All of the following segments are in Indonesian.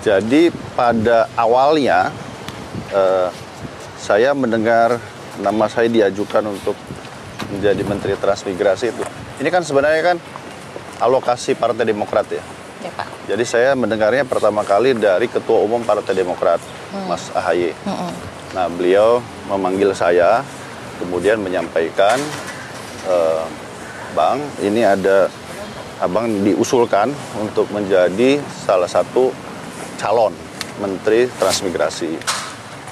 Jadi pada awalnya saya mendengar nama saya diajukan untuk menjadi Menteri Transmigrasi itu. Ini kan sebenarnya kan alokasi Partai Demokrat ya. Ya, Pak. Jadi saya mendengarnya pertama kali dari Ketua Umum Partai Demokrat, Mas AHY. Nah, beliau memanggil saya, kemudian menyampaikan, Bang, ini ada Abang diusulkan untuk menjadi salah satu calon Menteri Transmigrasi.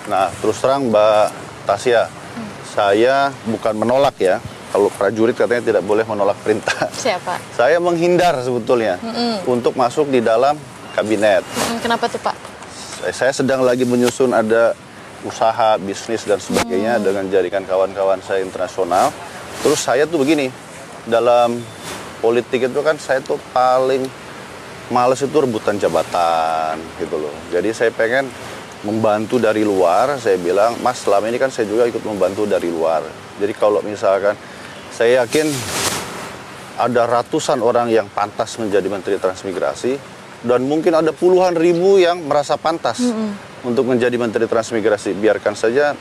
Nah, terus terang Mbak Tasya, saya bukan menolak ya. Kalau prajurit katanya tidak boleh menolak perintah. Siapa? Saya menghindar sebetulnya untuk masuk di dalam kabinet. Kenapa tuh, Pak? Saya sedang lagi menyusun ada usaha, bisnis dan sebagainya dengan jaringan kawan-kawan saya internasional. Terus saya tuh begini, dalam politik itu kan saya tuh paling males itu rebutan jabatan gitu loh. Jadi saya pengen membantu dari luar. Saya bilang, Mas, selama ini kan saya juga ikut membantu dari luar. Jadi kalau misalkan saya yakin ada ratusan orang yang pantas menjadi Menteri Transmigrasi dan mungkin ada puluhan ribu yang merasa pantas untuk menjadi Menteri Transmigrasi. Biarkan saja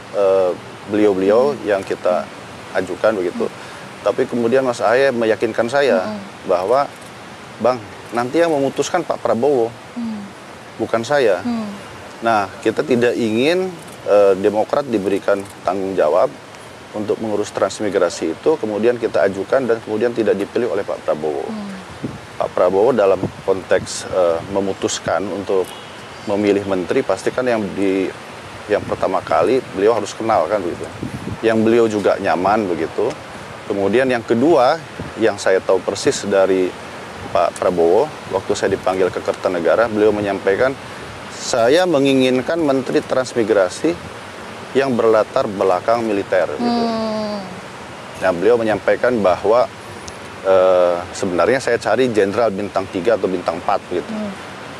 beliau-beliau yang kita ajukan begitu. Tapi kemudian Mas AHY meyakinkan saya bahwa, Bang, nanti yang memutuskan Pak Prabowo, bukan saya. Nah, kita tidak ingin Demokrat diberikan tanggung jawab untuk mengurus transmigrasi itu, kemudian kita ajukan dan kemudian tidak dipilih oleh Pak Prabowo. Pak Prabowo dalam konteks memutuskan untuk memilih menteri, pastikan yang pertama kali beliau harus kenal kan begitu. Yang beliau juga nyaman begitu. Kemudian yang kedua, yang saya tahu persis dari Pak Prabowo, waktu saya dipanggil ke Kertanegara, beliau menyampaikan, saya menginginkan Menteri Transmigrasi yang berlatar belakang militer. Gitu. Nah, beliau menyampaikan bahwa sebenarnya saya cari jenderal bintang 3 atau bintang 4 gitu.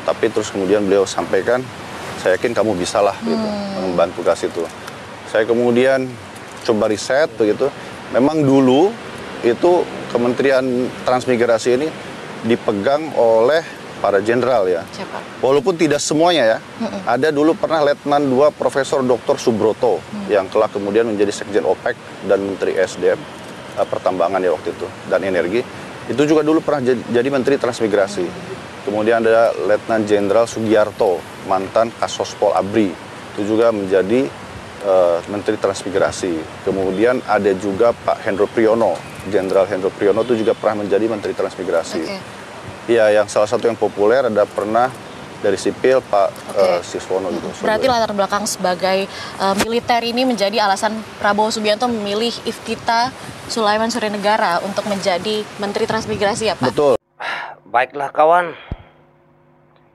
Tapi terus kemudian beliau sampaikan, saya yakin kamu bisalah gitu, mengemban tugas itu. Saya kemudian coba riset begitu. Memang dulu itu Kementerian Transmigrasi ini dipegang oleh para jenderal ya. Siapa? Walaupun tidak semuanya ya. Ada dulu pernah Letnan 2 Profesor Dr. Subroto yang kelak kemudian menjadi Sekjen OPEC dan Menteri SDM Pertambangan ya waktu itu dan Energi. Itu juga dulu pernah jadi Menteri Transmigrasi. Kemudian ada Letnan Jenderal Sugiarto, mantan Kasospol ABRI. Itu juga menjadi Menteri Transmigrasi. Kemudian ada juga Pak Hendro Priyono, Jenderal Hendro Priyono itu juga pernah menjadi Menteri Transmigrasi. Iya, yang salah satu yang populer ada pernah dari sipil Pak Siswono gitu. Berarti latar belakang sebagai militer ini menjadi alasan Prabowo Subianto memilih Iftita Sulaiman Surinegara untuk menjadi Menteri Transmigrasi ya, Pak? Betul. Baiklah kawan,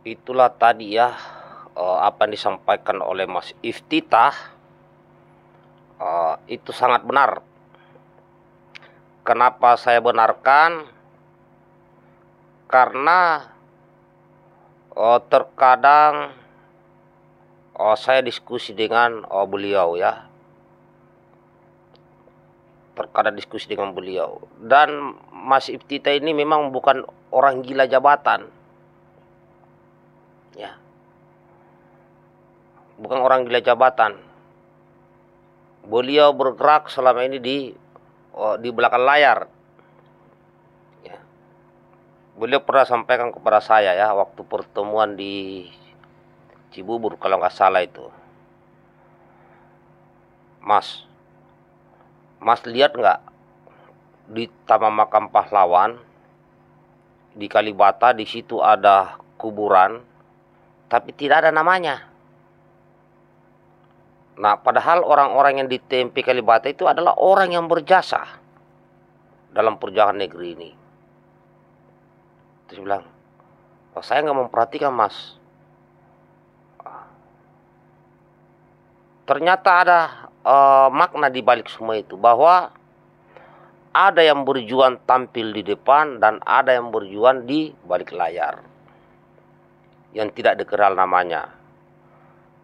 itulah tadi ya apa yang disampaikan oleh Mas Iftita. Itu sangat benar. Kenapa saya benarkan? Karena terkadang saya diskusi dengan beliau ya. Terkadang diskusi dengan beliau. Dan Mas Iftita ini memang bukan orang gila jabatan. Ya. Bukan orang gila jabatan. Beliau bergerak selama ini di belakang layar. Beliau pernah sampaikan kepada saya ya waktu pertemuan di Cibubur kalau nggak salah itu. Mas lihat nggak di Taman Makam Pahlawan di Kalibata, di situ ada kuburan tapi tidak ada namanya. Nah, padahal orang-orang yang di TMP Kalibata itu adalah orang yang berjasa dalam perjalanan negeri ini. Terus bilang, saya nggak memperhatikan Mas. Ternyata ada makna di balik semua itu, bahwa ada yang berjuang tampil di depan dan ada yang berjuang di balik layar yang tidak dikenal namanya.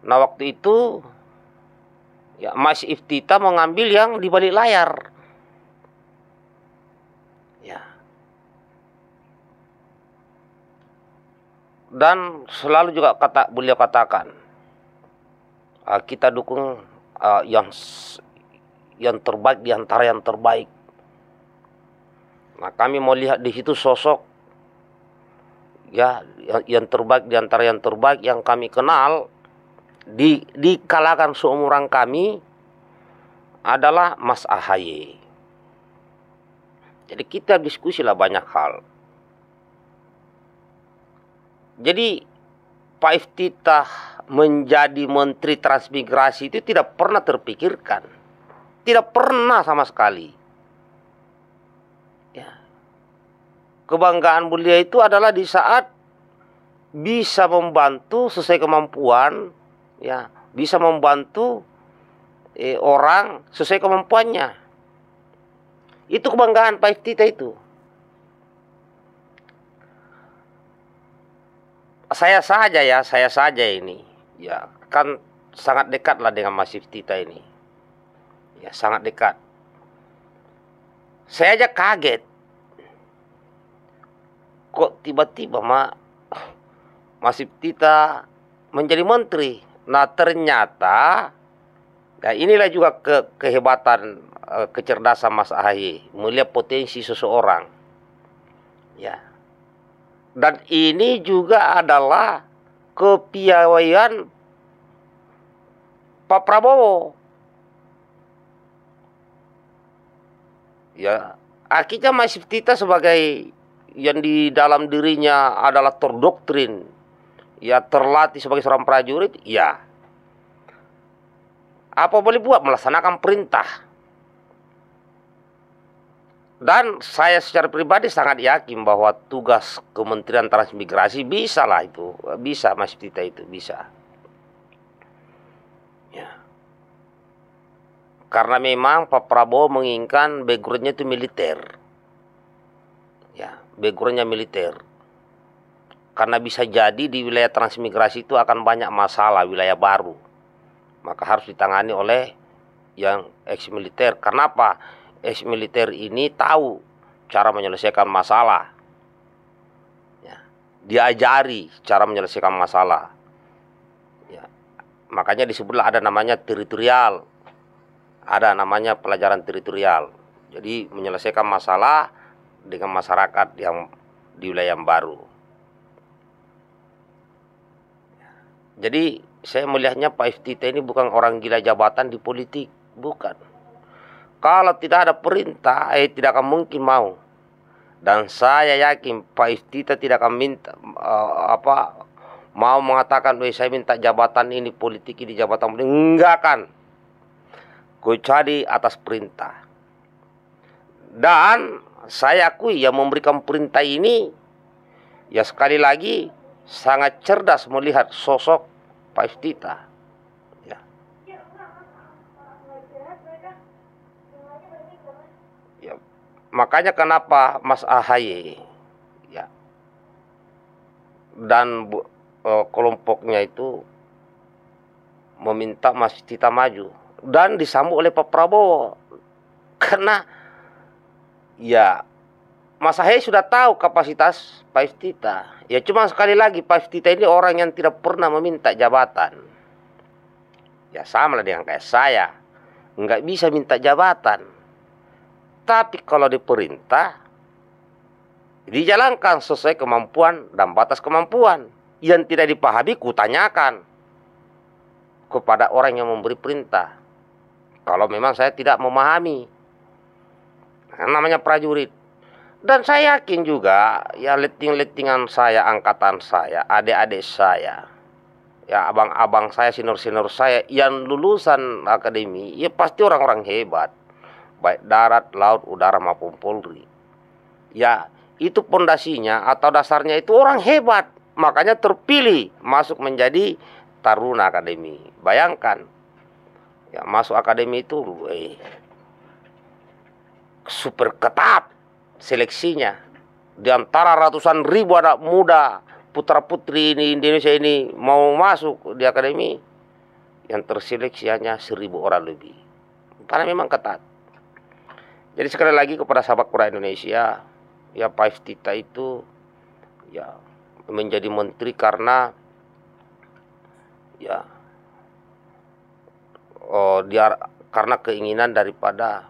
Nah, waktu itu ya Mas Iftita mengambil yang di balik layar. Ya. Dan selalu juga beliau katakan, kita dukung yang terbaik di antara yang terbaik. Nah, kami mau lihat di situ sosok ya yang terbaik di antara yang terbaik yang kami kenal di kalangan seumuran kami adalah Mas AHY. Jadi kita diskusilah banyak hal. Jadi Pak Iftitah menjadi Menteri Transmigrasi itu tidak pernah terpikirkan. Tidak pernah sama sekali. Ya. Kebanggaan beliau itu adalah di saat bisa membantu sesuai kemampuan, ya, bisa membantu orang sesuai kemampuannya. Itu kebanggaan Pak Iftitah itu. Saya saja ini, ya kan sangat dekat lah dengan Mas Iftitah ini, ya sangat dekat. Saya aja kaget, kok tiba-tiba Mas Iftitah menjadi menteri. Nah ternyata, ya inilah juga kehebatan, kecerdasan Mas AHY, melihat potensi seseorang, ya. Dan ini juga adalah kepiawaian Pak Prabowo. Ya, akhirnya Mas Iftitah sebagai yang di dalam dirinya adalah terdoktrin, ya terlatih sebagai seorang prajurit, ya apa boleh buat, melaksanakan perintah. Dan saya secara pribadi sangat yakin bahwa tugas Kementerian Transmigrasi bisa lah itu. Bisa Mas Iftitah itu, bisa. Ya. Karena memang Pak Prabowo menginginkan backgroundnya itu militer. Ya, backgroundnya militer. Karena bisa jadi di wilayah transmigrasi itu akan banyak masalah, wilayah baru. Maka harus ditangani oleh yang ex-militer. Kenapa? Ex-militer ini tahu cara menyelesaikan masalah, ya, diajari cara menyelesaikan masalah, ya. Makanya disebutlah ada namanya teritorial, ada namanya pelajaran teritorial. Jadi menyelesaikan masalah dengan masyarakat yang di wilayah yang baru. Jadi saya melihatnya Pak Iftitah ini bukan orang gila jabatan di politik, bukan. Kalau tidak ada perintah, tidak akan mungkin mau. Dan saya yakin Pak Iftitah tidak akan minta mau mengatakan, saya minta jabatan ini politik, ini jabatan politik. Enggak akan. Kecuali atas perintah. Dan saya akui yang memberikan perintah ini, ya sekali lagi sangat cerdas melihat sosok Pak Iftitah. Makanya kenapa Mas AHY, ya, dan kelompoknya itu meminta Mas Iftitah maju dan disambut oleh Pak Prabowo. Karena ya Mas AHY sudah tahu kapasitas Pak Iftitah. Ya cuma sekali lagi Pak Iftitah ini orang yang tidak pernah meminta jabatan. Ya sama lah dengan kayak saya, nggak bisa minta jabatan. Tapi kalau diperintah, dijalankan sesuai kemampuan dan batas kemampuan. Yang tidak dipahami, kutanyakan kepada orang yang memberi perintah. Kalau memang saya tidak memahami, namanya prajurit. Dan saya yakin juga, ya letting-lettingan saya, angkatan saya, adik-adik saya, ya abang-abang saya, senior-senior saya, yang lulusan akademi, ya pasti orang-orang hebat. Baik darat, laut, udara maupun Polri. Ya, itu pondasinya atau dasarnya itu orang hebat. Makanya terpilih masuk menjadi Taruna Akademi. Bayangkan, ya masuk akademi itu super ketat seleksinya. Di antara ratusan ribu anak muda putra-putri ini Indonesia ini mau masuk di akademi, yang terseleksi hanya 1.000 orang lebih. Karena memang ketat. Jadi sekali lagi kepada sahabat Quran Indonesia, ya Pak Iftitah itu ya menjadi menteri karena ya karena keinginan daripada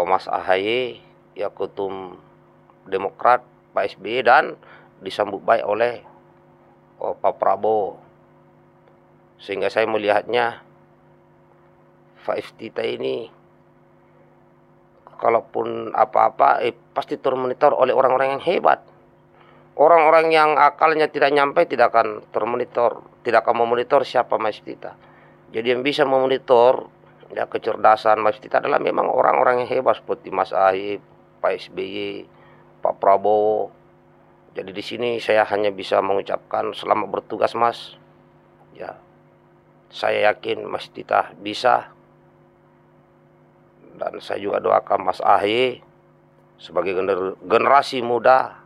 Mas AHY, ya ketum Demokrat Pak SBY, dan disambut baik oleh Pak Prabowo. Sehingga saya melihatnya Pak Iftita ini kalaupun apa-apa pasti termonitor oleh orang-orang yang hebat. Orang-orang yang akalnya tidak nyampe tidak akan termonitor, tidak akan memonitor siapa Mas Iftita. Jadi yang bisa memonitor ya kecerdasan Mas Iftita adalah memang orang-orang yang hebat seperti Mas AHY, Pak SBY, Pak Prabowo. Jadi di sini saya hanya bisa mengucapkan selamat bertugas Mas. Ya, saya yakin Mas Iftita bisa. Dan saya juga doakan Mas AHY sebagai generasi muda,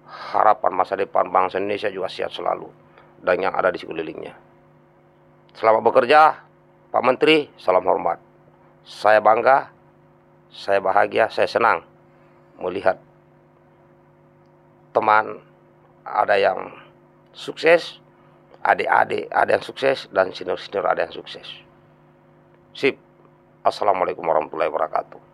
harapan masa depan bangsa Indonesia juga sehat selalu dan yang ada di sekelilingnya. Selamat bekerja Pak Menteri, salam hormat. Saya bangga, saya bahagia, saya senang melihat teman ada yang sukses, adik-adik ada yang sukses, dan senior-senior ada yang sukses. Sip. Assalamualaikum warahmatullahi wabarakatuh.